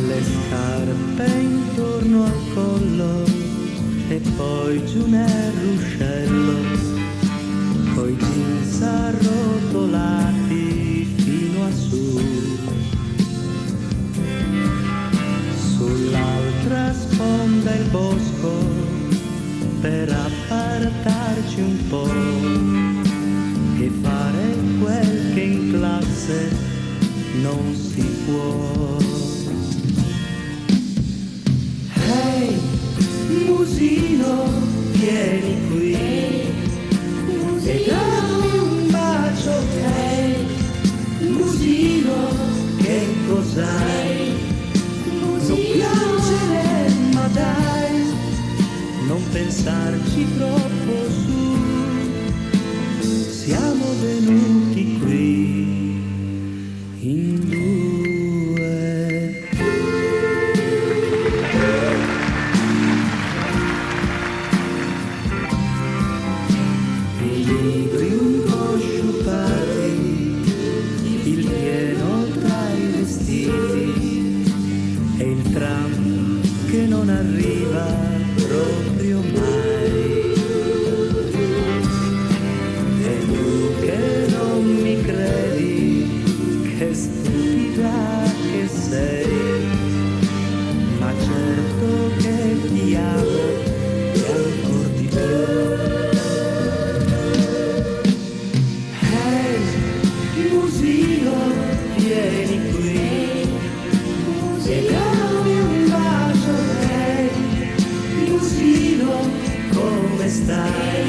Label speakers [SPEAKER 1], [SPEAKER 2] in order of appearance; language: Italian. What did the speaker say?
[SPEAKER 1] Le scarpe intorno al collo e poi giù nel ruscello, coi jeans arrotolati fino a su. Sull'altra sponda il bosco per appartarci un po' e fare quel che in classe non si può. Ehi, musino, vieni qui e dammi un bacio. Ehi, musino, che cos'hai? Non piangere, ma dai, non pensarci troppo su. Siamo venuti qui in due. I libri un po' sciupati, il pieno tra i vestiti e il tram che non arriva proprio mai. E tu che non mi credi, che stupida che sei, ma certo che ti amo e ancor di più. Musino, vieni qui e dammi un bacio. Ehi, musino, come stai?